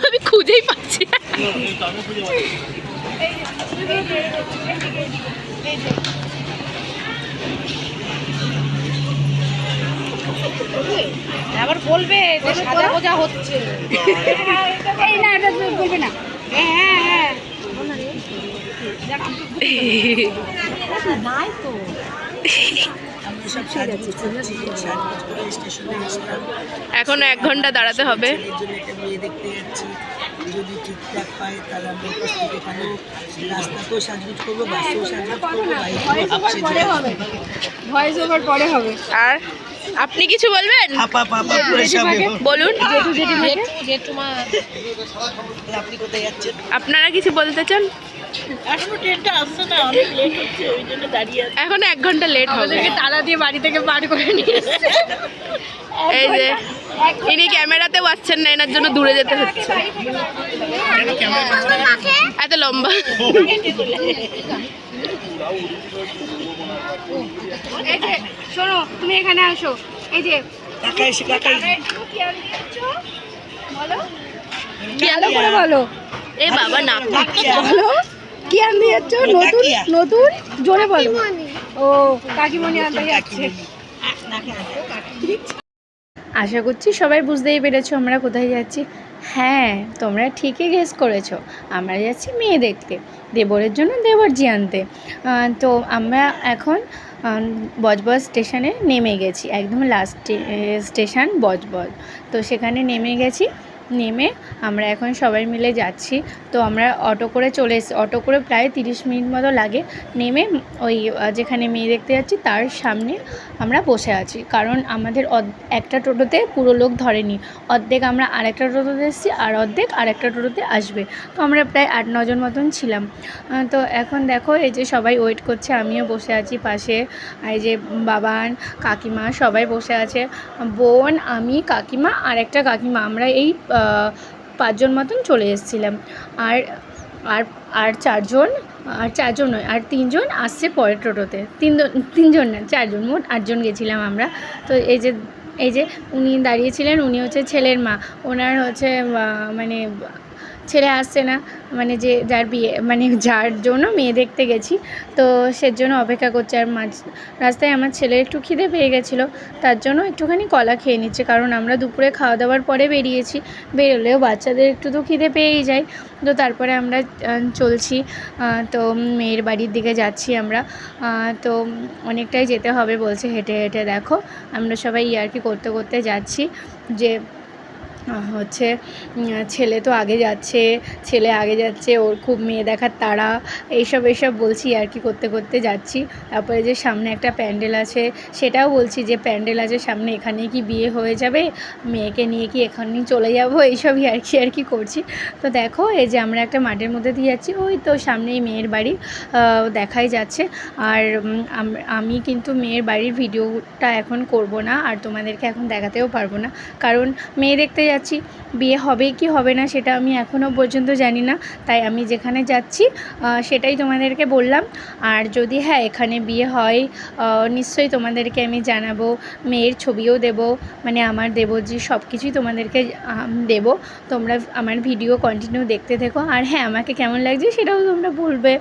আমি খুঁজেই পাচ্ছি। আবার বলবে যে সাদা বোঝা হচ্ছে। এই না, এটা বলবে না। হ্যাঁ হ্যাঁ নাই তো। এখনো 1 ঘন্টা দাঁড়াতে হবে। যদি ঠিকঠাক হয় তাহলে আমরা এখানে রাস্তাতেও সাজগুজ করবো, বাসেও সাজগুজ করবো, ভয়েস ওভার পরে হবে। আর আপনি কিছু বলবেন? বলুন। আপনি কোথায় যাচ্ছেন? আপনারা কিছু বলতে চান? এখনো ট্রেনটা আসছে না, অনেক লেট হচ্ছে, ওই জন্য দাঁড়িয়ে আছি। এখন 1 ঘন্টা লেট হবে। তালা দিয়ে বাড়ি থেকে বার করে নিয়ে এসেছে। এই যে ইনি ক্যামেরাতেও আসছেন না, এনার জন্য দূরে যেতে হচ্ছে। এত লম্বা। এই যে শোনো, তুমি এখানে আসো। এই যে বলো, ভালো করে বলো। এই বাবা না, বলো কি আনতে যাচ্ছ? নতুন নতুন জোরে বলো। ও কাকিমণি আনতে যাচ্ছে। আশা করছি সবাই বুঝতেই পেরেছো আমরা কোথায় যাচ্ছি। হ্যাঁ, তোমরা ঠিকই গেস করেছো, আমরা যাচ্ছি মেয়ে দেখতে, দেবরের জন্য দেবরজি আনতে। তো আমরা এখন বজবজ স্টেশনে নেমে গেছি, একদম লাস্ট স্টেশন বজবজ। তো সেখানে নেমে গেছি, নেমে আমরা এখন সবাই মিলে যাচ্ছি। তো আমরা অটো করে চলে এসেছি, অটো করে প্রায় 30 মিনিট মতো লাগে। নেমে ওই যেখানে মেয়ে দেখতে যাচ্ছি তার সামনে আমরা বসে আছি, কারণ আমাদের একটা টোটোতে পুরো লোক ধরেনি, অর্ধেক আমরা আরেকটা টোটোতে এসেছি আর অর্ধেক আরেকটা টোটোতে আসবে। তো আমরা প্রায় 8-9 জন মতন ছিলাম। তো এখন দেখো এই যে সবাই ওয়েট করছে, আমিও বসে আছি পাশে। এই যে বাবান, কাকিমা সবাই বসে আছে, বোন, আমি, কাকিমা আর একটা কাকিমা, আমরা এই 5 জন মতন চলে এসেছিলাম। আর আর আর 4 জন, আর 4 জন নয়, আর 3 জন আসছে পরের টোটোতে। 3 জন না, 4 জন, মোট 8 জন গেছিলাম আমরা। তো এই যে উনি দাঁড়িয়েছিলেন, উনি হচ্ছে ছেলের মা। ওনার হচ্ছে মানে ছেলে আসছে না, মানে যে যার বিয়ে, মানে যার জন্য মেয়ে দেখতে গেছি, তো সেজন্য অপেক্ষা করছে। আর রাস্তায় আমার ছেলের একটু খিদে পেয়ে গেছিলো, তার জন্য একটুখানি কলা খেয়ে নিচ্ছে, কারণ আমরা দুপুরে খাওয়া দাওয়ার পরে বেরিয়েছি, বেরোলেও বাচ্চাদের একটু তো খিদে পেয়েই যায়। তো তারপরে আমরা চলছি, তো মেয়ের বাড়ির দিকে যাচ্ছি আমরা। তো অনেকটাই যেতে হবে বলছে, হেঁটে হেঁটে দেখো আমরা সবাই ইয়ার্কি করতে করতে যাচ্ছি যে হচ্ছে ছেলে তো আগে যাচ্ছে, ছেলে আগে যাচ্ছে, ওর খুব মেয়ে দেখার তাড়া, এইসব বলছি আর কি করতে করতে যাচ্ছি। তারপরে যে সামনে একটা প্যান্ডেল আছে, সেটাও বলছি যে প্যান্ডেল আছে সামনে, এখানে কি বিয়ে হয়ে যাবে, মেয়েকে নিয়ে কি এখানেই চলে যাবো, এইসবই আর কি করছি। তো দেখো এই যে আমরা একটা মাঠের মধ্যে দিয়ে যাচ্ছি, ওই তো সামনেই মেয়ের বাড়ি দেখাই যাচ্ছে। আর আমি কিন্তু মেয়ের বাড়ির ভিডিওটা এখন করব না, আর তোমাদেরকে এখন দেখাতেও পারবো না, কারণ মেয়ে দেখতে যাচ্ছি, বিয়ে হবে কি হবে না সেটা আমি এখনও পর্যন্ত জানি না। তাই আমি যেখানে যাচ্ছি সেটাই তোমাদেরকে বললাম। আর যদি হ্যাঁ এখানে বিয়ে হয় নিশ্চয়ই তোমাদেরকে আমি জানাবো, মেয়ের ছবিও দেব, মানে আমার দেবরজি সব কিছুই তোমাদেরকে দেব। তোমরা আমার ভিডিও কন্টিনিউ দেখতে থেকো, আর হ্যাঁ আমাকে কেমন লাগছে সেটাও তোমরা বলবে।